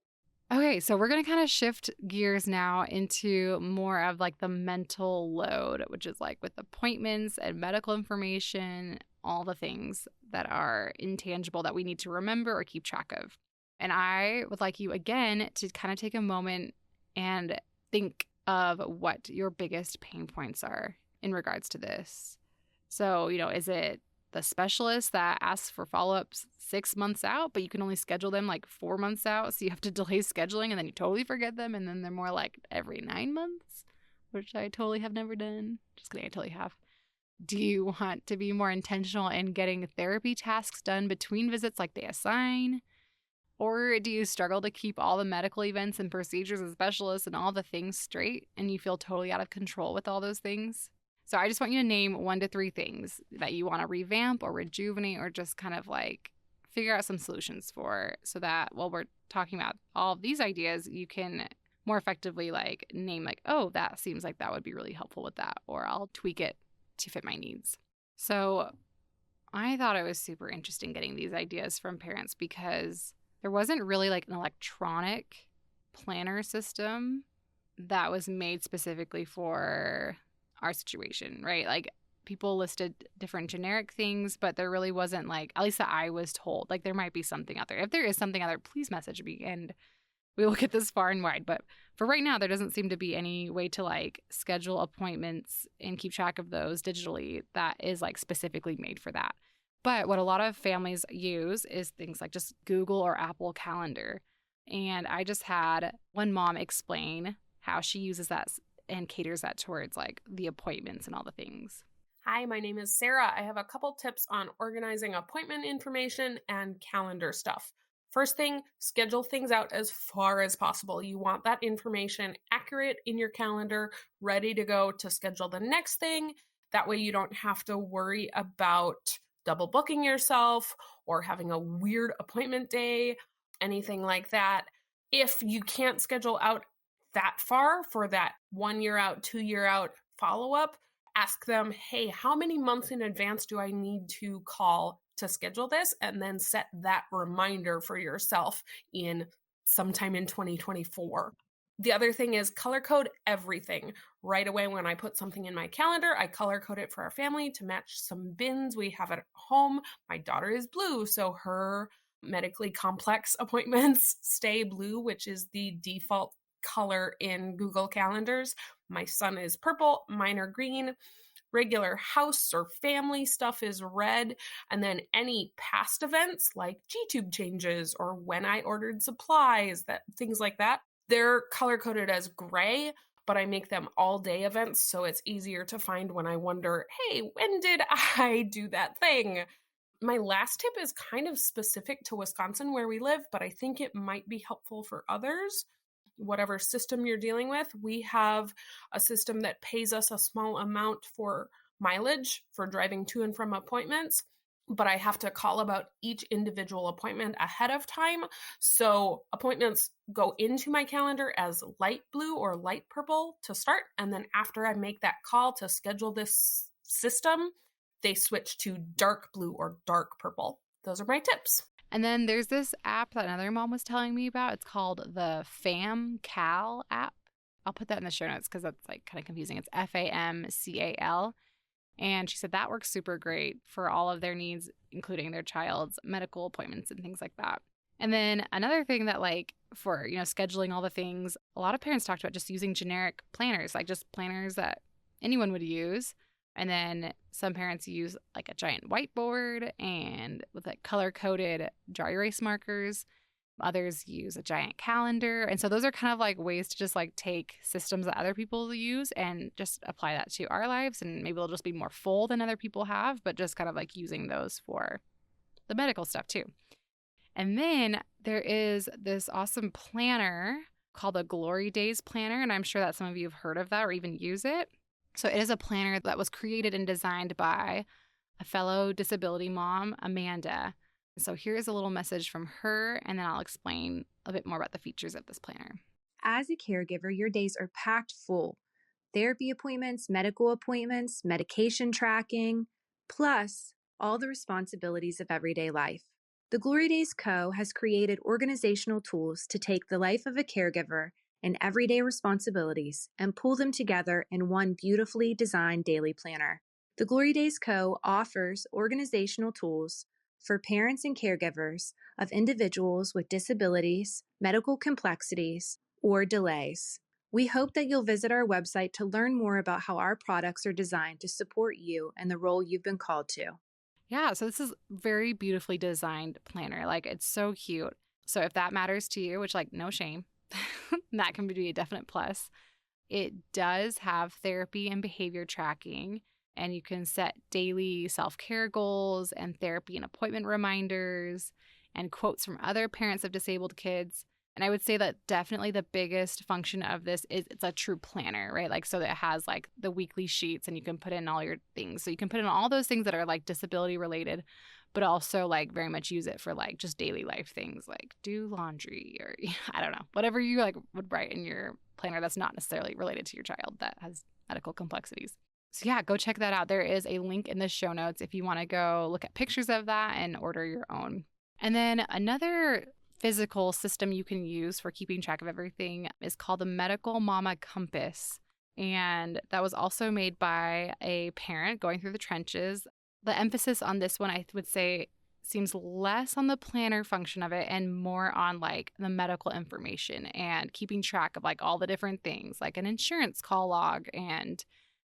Okay, so we're going to kind of shift gears now into more of like the mental load, which is like with appointments and medical information, all the things that are intangible that we need to remember or keep track of. And I would like you again to kind of take a moment and think of what your biggest pain points are in regards to this. So, is it the specialist that asks for follow-ups 6 months out, but you can only schedule them like 4 months out, so you have to delay scheduling and then you totally forget them, and then they're more like every 9 months, which I totally have never done. Just kidding, I totally have. Do you want to be more intentional in getting therapy tasks done between visits like they assign? Or do you struggle to keep all the medical events and procedures and specialists and all the things straight and you feel totally out of control with all those things? So I just want you to name 1 to 3 things that you want to revamp or rejuvenate or just kind of like figure out some solutions for, so that while we're talking about all of these ideas, you can more effectively like name like, oh, that seems like that would be really helpful with that, or I'll tweak it to fit my needs. So I thought it was super interesting getting these ideas from parents because there wasn't really like an electronic planner system that was made specifically for our situation, right? Like people listed different generic things, but there really wasn't like, at least that I was told, like there might be something out there. If there is something out there, please message me and we will get this far and wide. But for right now, there doesn't seem to be any way to like schedule appointments and keep track of those digitally that is like specifically made for that. But what a lot of families use is things like just Google or Apple Calendar. And I just had one mom explain how she uses that and caters that towards like the appointments and all the things. Hi, my name is Sarah. I have a couple tips on organizing appointment information and calendar stuff. First thing, schedule things out as far as possible. You want that information accurate in your calendar, ready to go to schedule the next thing. That way you don't have to worry about double booking yourself or having a weird appointment day, anything like that. If you can't schedule out that far for that 1 year out, 2 year out follow-up, ask them, hey, how many months in advance do I need to call to schedule this? And then set that reminder for yourself in sometime in 2024. The other thing is color code everything. Right away when I put something in my calendar, I color code it for our family to match some bins we have at home. My daughter is blue, so her medically complex appointments stay blue, which is the default color in Google Calendars. My son is purple, mine are green. Regular house or family stuff is red, and then any past events like G-tube changes or when I ordered supplies, that things like that, they're color coded as gray, but I make them all day events so it's easier to find when I wonder, hey, when did I do that thing? My last tip is kind of specific to Wisconsin where we live, but I think it might be helpful for others. Whatever system you're dealing with, we have a system that pays us a small amount for mileage for driving to and from appointments, but I have to call about each individual appointment ahead of time. So appointments go into my calendar as light blue or light purple to start. And then after I make that call to schedule this system, they switch to dark blue or dark purple. Those are my tips. And then there's this app that another mom was telling me about. It's called the FamCal app. I'll put that in the show notes because that's like kind of confusing. It's FAMCAL. And she said that works super great for all of their needs, including their child's medical appointments and things like that. And then another thing that like for, scheduling all the things, a lot of parents talked about just using generic planners, like just planners that anyone would use. And then some parents use like a giant whiteboard and with like color-coded dry erase markers. Others use a giant calendar. And so those are kind of like ways to just like take systems that other people use and just apply that to our lives. And maybe it'll just be more full than other people have, but just kind of like using those for the medical stuff too. And then there is this awesome planner called the Glory Days Planner. And I'm sure that some of you have heard of that or even use it. So it is a planner that was created and designed by a fellow disability mom, Amanda. So here's a little message from her, and then I'll explain a bit more about the features of this planner. As a caregiver, your days are packed full. Therapy appointments, medical appointments, medication tracking, plus all the responsibilities of everyday life. The Glory Days Co. has created organizational tools to take the life of a caregiver and everyday responsibilities and pull them together in one beautifully designed daily planner. The Glory Days Co. offers organizational tools for parents and caregivers of individuals with disabilities, medical complexities, or delays. We hope that you'll visit our website to learn more about how our products are designed to support you and the role you've been called to. Yeah, so this is very beautifully designed planner. Like, it's so cute. So if that matters to you, which like no shame, that can be a definite plus. It does have therapy and behavior tracking, and you can set daily self-care goals and therapy and appointment reminders and quotes from other parents of disabled kids. And I would say that definitely the biggest function of this is it's a true planner, right? Like, so that it has like the weekly sheets and you can put in all your things. So you can put in all those things that are like disability related, but also like very much use it for like just daily life things like do laundry or I don't know, whatever you like would write in your planner that's not necessarily related to your child that has medical complexities. So yeah, go check that out. There is a link in the show notes if you want to go look at pictures of that and order your own. And then another physical system you can use for keeping track of everything is called the Medical Mama Compass. And that was also made by a parent going through the trenches. The emphasis on this one, I would say, seems less on the planner function of it and more on like the medical information and keeping track of like all the different things, like an insurance call log and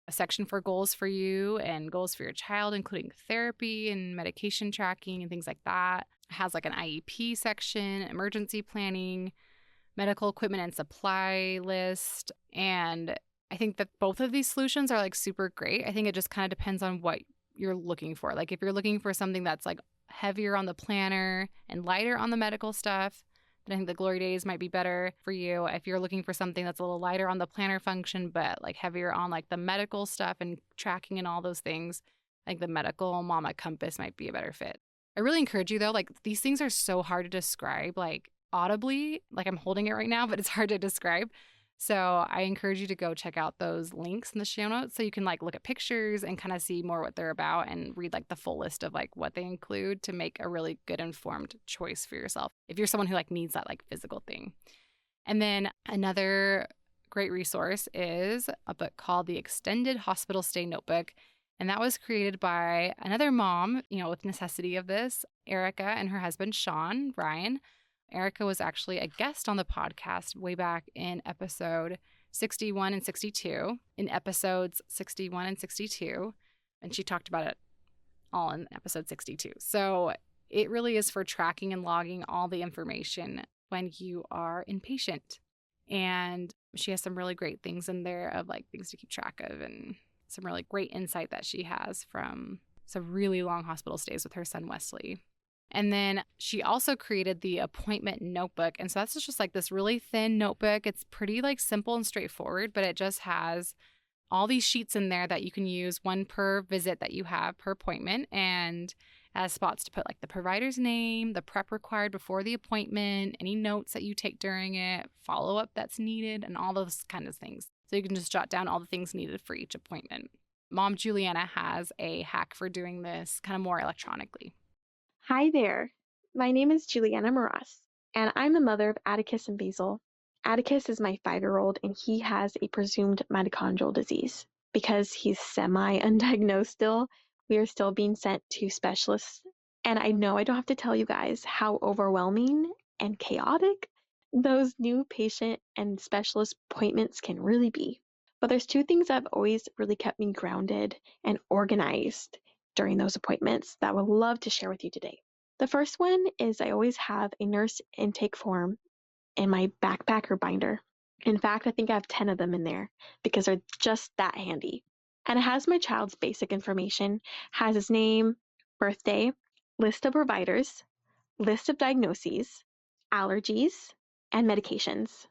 a section for goals for you and goals for your child, including therapy and medication tracking and things like that. It has like an IEP section, emergency planning, medical equipment and supply list. And I think that both of these solutions are like super great. I think it just kind of depends on what you're looking for. Like if you're looking for something that's like heavier on the planner and lighter on the medical stuff, then I think the Glory Days might be better for you. If you're looking for something that's a little lighter on the planner function, but like heavier on like the medical stuff and tracking and all those things, I think the Medical Mama Compass might be a better fit. I really encourage you though, like these things are so hard to describe, like audibly, like I'm holding it right now, but it's hard to describe. So I encourage you to go check out those links in the show notes so you can like look at pictures and kind of see more what they're about and read like the full list of like what they include to make a really good informed choice for yourself if you're someone who like needs that like physical thing. And then another great resource is a book called The Extended Hospital Stay Notebook. And that was created by another mom, with necessity of this, Erica and her husband, Ryan. Erica was actually a guest on the podcast way back in episode 61 and 62 in episodes 61 and 62. And she talked about it all in episode 62. So it really is for tracking and logging all the information when you are inpatient. And she has some really great things in there of like things to keep track of and some really great insight that she has from some really long hospital stays with her son, Wesley. And then she also created the appointment notebook. And so that's just like this really thin notebook. It's pretty like simple and straightforward, but it just has all these sheets in there that you can use, one per visit that you have per appointment, and has spots to put like the provider's name, the prep required before the appointment, any notes that you take during it, follow-up that's needed, and all those kind of things. So you can just jot down all the things needed for each appointment. Mom Juliana has a hack for doing this kind of more electronically. Hi there. My name is Juliana Moras, and I'm the mother of Atticus and Basil. Atticus is my 5-year-old, and he has a presumed mitochondrial disease. Because he's semi-undiagnosed still, we are still being sent to specialists. And I know I don't have to tell you guys how overwhelming and chaotic those new patient and specialist appointments can really be. But there's 2 things that have always really kept me grounded and organized during those appointments that I would love to share with you today. The first one is I always have a nurse intake form in my backpack or binder. In fact, I think I have 10 of them in there because they're just that handy. And it has my child's basic information, has his name, birthday, list of providers, list of diagnoses, allergies, and medications.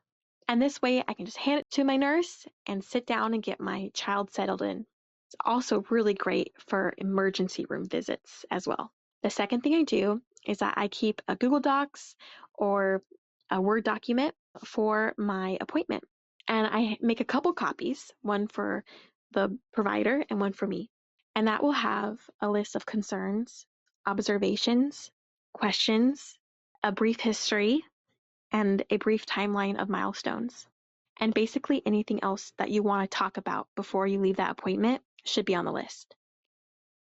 And this way I can just hand it to my nurse and sit down and get my child settled in. It's also really great for emergency room visits as well. The second thing I do is that I keep a Google Docs or a Word document for my appointment. And I make a couple copies, one for the provider and one for me. And that will have a list of concerns, observations, questions, a brief history, and a brief timeline of milestones. And basically anything else that you want to talk about before you leave that appointment should be on the list.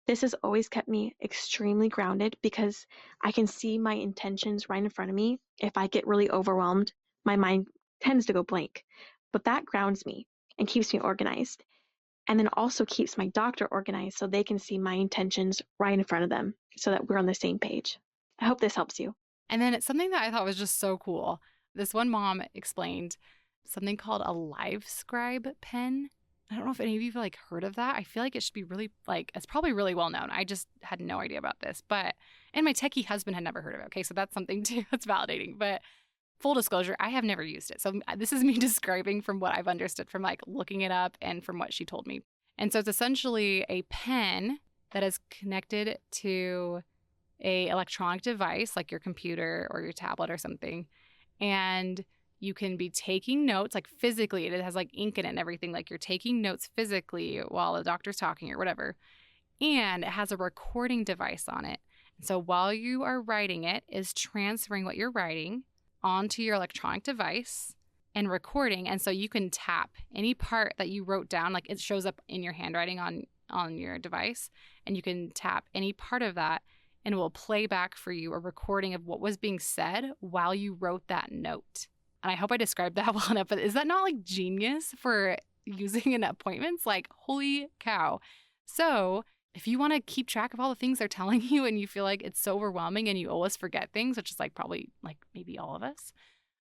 This has always kept me extremely grounded because I can see my intentions right in front of me. If I get really overwhelmed, my mind tends to go blank. But that grounds me and keeps me organized. And then also keeps my doctor organized so they can see my intentions right in front of them so that we're on the same page. I hope this helps you. And then it's something that I thought was just so cool. This one mom explained something called a live scribe pen. I don't know if any of you have like heard of that. I feel like it should be really like, it's probably really well known. I just had no idea about this, and my techie husband had never heard of it. Okay. So that's something too, that's validating, but full disclosure, I have never used it. So this is me describing from what I've understood from like looking it up and from what she told me. And so it's essentially a pen that is connected to a electronic device like your computer or your tablet or something. And you can be taking notes like physically. It has like ink in it and everything. Like you're taking notes physically while the doctor's talking or whatever. And it has a recording device on it. And so while you are writing it is transferring what you're writing onto your electronic device and recording. And so you can tap any part that you wrote down, like it shows up in your handwriting on your device, and you can tap any part of that and it will play back for you a recording of what was being said while you wrote that note. And I hope I described that well enough, but is that not like genius for using in appointments? Like, holy cow. So if you want to keep track of all the things they're telling you and you feel like it's so overwhelming and you always forget things, which is like probably like maybe all of us,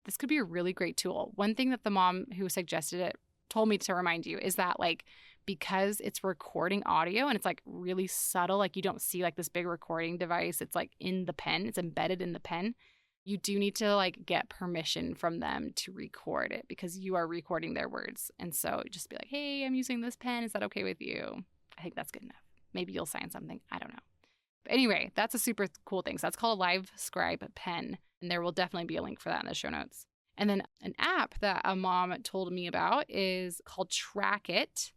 this could be a really great tool. One thing that the mom who suggested it told me to remind you is that like, because it's recording audio and it's like really subtle, like you don't see like this big recording device, it's like in the pen, it's embedded in the pen. You do need to like get permission from them to record it because you are recording their words. And so just be like, hey, I'm using this pen. Is that okay with you? I think that's good enough. Maybe you'll sign something. I don't know. But anyway, that's a super cool thing. So that's called a live scribe pen. And there will definitely be a link for that in the show notes. And then an app that a mom told me about is called Track It.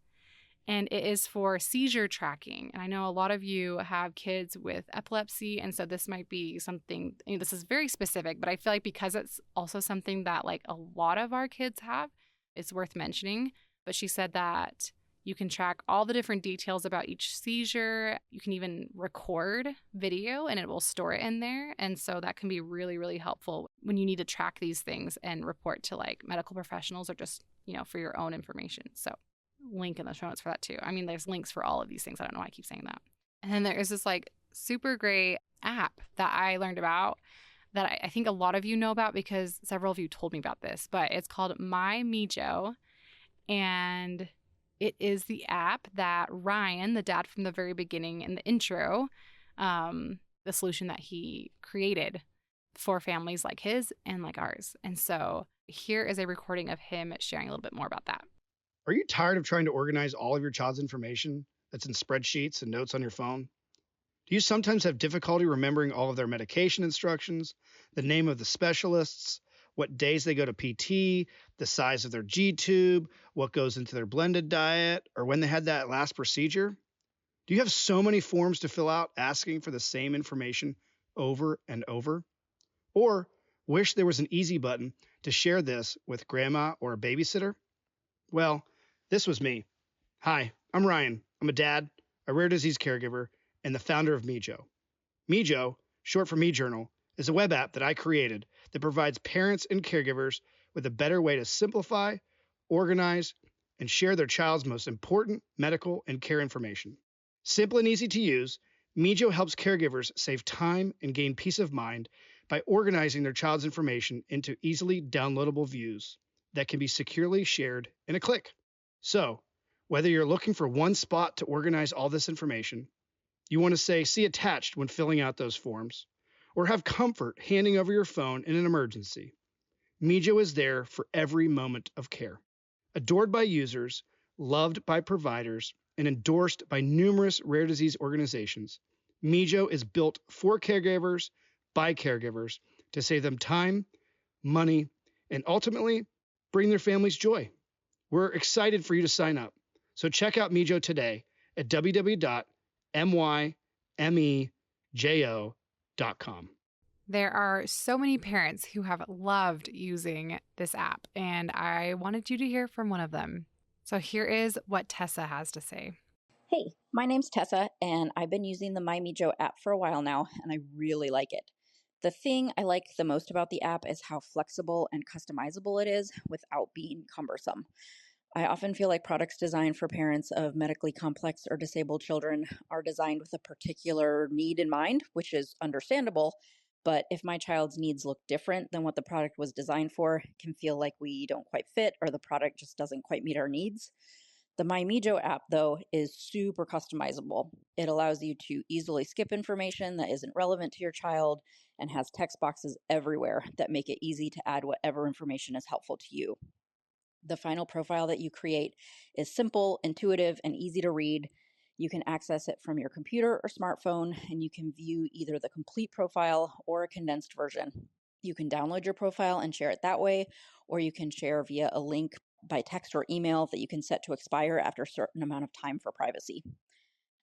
And it is for seizure tracking. And I know a lot of you have kids with epilepsy. And so this might be something, this is very specific, but I feel like because it's also something that like a lot of our kids have, it's worth mentioning. But she said that you can track all the different details about each seizure. You can even record video and it will store it in there. And so that can be really, really helpful when you need to track these things and report to like medical professionals or just for your own information. So link in the show notes for that too. I mean, there's links for all of these things. I don't know why I keep saying that. And then there is this like super great app that I learned about that I think a lot of you know about because several of you told me about this, but it's called MyMejo. And it is the app that Ryan, the dad from the very beginning in the intro, the solution that he created for families like his and like ours. And so here is a recording of him sharing a little bit more about that. Are you tired of trying to organize all of your child's information that's in spreadsheets and notes on your phone? Do you sometimes have difficulty remembering all of their medication instructions, the name of the specialists, what days they go to PT, the size of their G-tube, what goes into their blended diet, or when they had that last procedure? Do you have so many forms to fill out asking for the same information over and over? Or wish there was an easy button to share this with grandma or a babysitter? Well, this was me. Hi, I'm Ryan. I'm a dad, a rare disease caregiver, and the founder of Mejo. Mejo, short for MeJournal, is a web app that I created that provides parents and caregivers with a better way to simplify, organize, and share their child's most important medical and care information. Simple and easy to use, Mejo helps caregivers save time and gain peace of mind by organizing their child's information into easily downloadable views that can be securely shared in a click. So, whether you're looking for one spot to organize all this information, you want to say see attached when filling out those forms, or have comfort handing over your phone in an emergency, Mejo is there for every moment of care. Adored by users, loved by providers, and endorsed by numerous rare disease organizations, Mejo is built for caregivers by caregivers to save them time, money, and ultimately bring their families joy. We're excited for you to sign up. So check out Mejo today at www.mymejo.com. There are so many parents who have loved using this app, and I wanted you to hear from one of them. So here is what Tessa has to say. Hey, my name's Tessa, and I've been using the MyMejo app for a while now, and I really like it. The thing I like the most about the app is how flexible and customizable it is without being cumbersome. I often feel like products designed for parents of medically complex or disabled children are designed with a particular need in mind, which is understandable. But if my child's needs look different than what the product was designed for, it can feel like we don't quite fit or the product just doesn't quite meet our needs. The MyMejo app, though, is super customizable. It allows you to easily skip information that isn't relevant to your child and has text boxes everywhere that make it easy to add whatever information is helpful to you. The final profile that you create is simple, intuitive, and easy to read. You can access it from your computer or smartphone, and you can view either the complete profile or a condensed version. You can download your profile and share it that way, or you can share via a link by text or email that you can set to expire after a certain amount of time for privacy.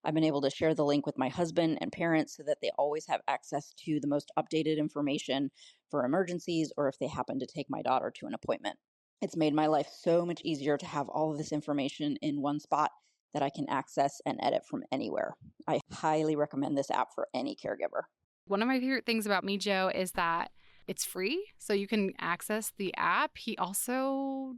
I've been able to share the link with my husband and parents so that they always have access to the most updated information for emergencies or if they happen to take my daughter to an appointment. It's made my life so much easier to have all of this information in one spot that I can access and edit from anywhere. I highly recommend this app for any caregiver. One of my favorite things about Mejo is that it's free, so you can access the app. He also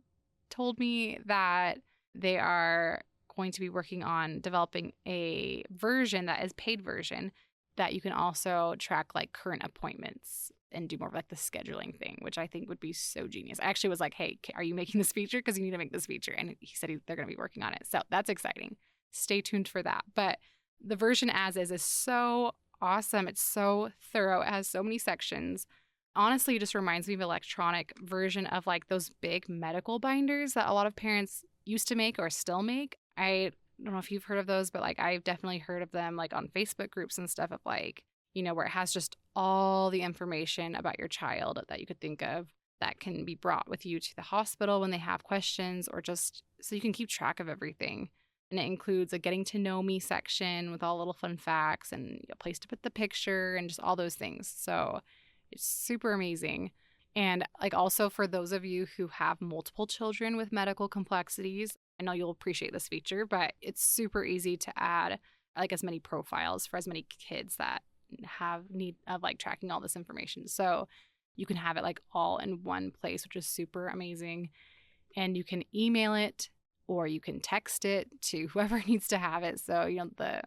told me that they are going to be working on developing a version that is paid version that you can also track like current appointments and do more of like the scheduling thing, which I think would be so genius. I actually was like, hey, are you making this feature? Because you need to make this feature. And he said they're going to be working on it. So that's exciting. Stay tuned for that. But the version as is so awesome. It's so thorough. It has so many sections. Honestly, it just reminds me of an electronic version of like those big medical binders that a lot of parents used to make or still make. I don't know if you've heard of those, but like I've definitely heard of them like on Facebook groups and stuff of like, where it has just all the information about your child that you could think of that can be brought with you to the hospital when they have questions or just so you can keep track of everything. And it includes a getting to know me section with all little fun facts and a place to put the picture and just all those things. So it's super amazing. And like also for those of you who have multiple children with medical complexities, I know you'll appreciate this feature, but it's super easy to add like as many profiles for as many kids that have need of like tracking all this information. So you can have it like all in one place, which is super amazing. and you can email it or you can text it to whoever needs to have it. So, the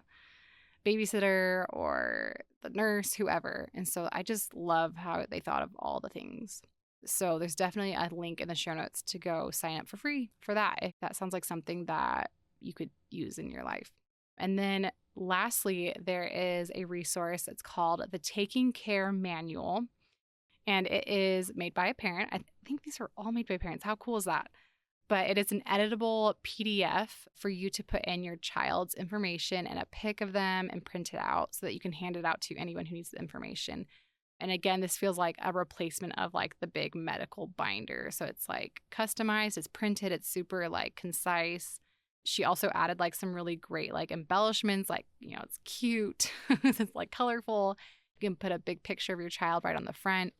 babysitter or the nurse, whoever. And so I just love how they thought of all the things. So there's definitely a link in the show notes to go sign up for free for that, if that sounds like something that you could use in your life. And then lastly, there is a resource. It's called the Taking Care Manual. And it is made by a parent. I think these are all made by parents. How cool is that? But it is an editable PDF for you to put in your child's information and a pic of them and print it out so that you can hand it out to anyone who needs the information. And again, this feels like a replacement of like the big medical binder. So it's like customized, it's printed, it's super like concise. She also added like some really great like embellishments, like, it's cute, it's like colorful. You can put a big picture of your child right on the front.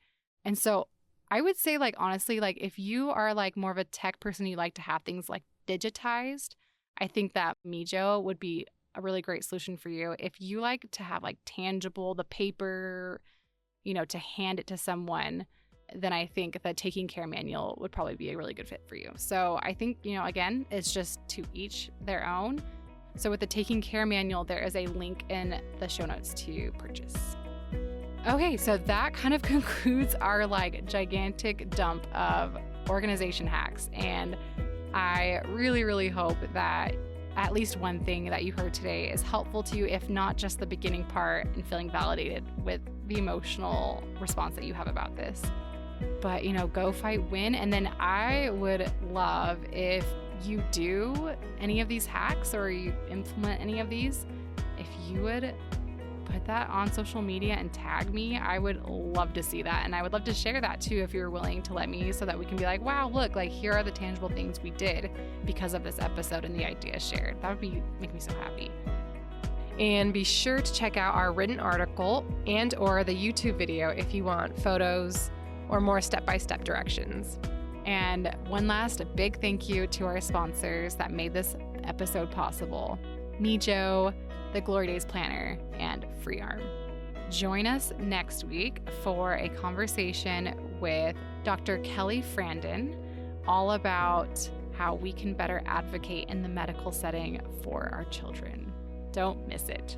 And so I would say, like, honestly, like if you are like more of a tech person, you like to have things like digitized, I think that Mijo would be a really great solution for you. If you like to have like tangible, the paper, to hand it to someone, then I think the Taking Care Manual would probably be a really good fit for you. So I think, again, it's just to each their own. So with the Taking Care Manual, there is a link in the show notes to purchase. Okay, so that kind of concludes our like gigantic dump of organization hacks. And I really, really hope that at least one thing that you heard today is helpful to you, if not just the beginning part and feeling validated with the emotional response that you have about this. But, go fight, win. And then I would love if you do any of these hacks or you implement any of these, if you would put that on social media and tag me. I would love to see that. And I would love to share that too, if you're willing to let me, so that we can be like, wow, look, like here are the tangible things we did because of this episode and the ideas shared. That would make me so happy. And be sure to check out our written article and or the YouTube video if you want photos or more step-by-step directions. And one last big thank you to our sponsors that made this episode possible: Mijo, the Glory Days Planner, and FreeArm. Join us next week for a conversation with Dr. Kelly Frandon, all about how we can better advocate in the medical setting for our children. Don't miss it.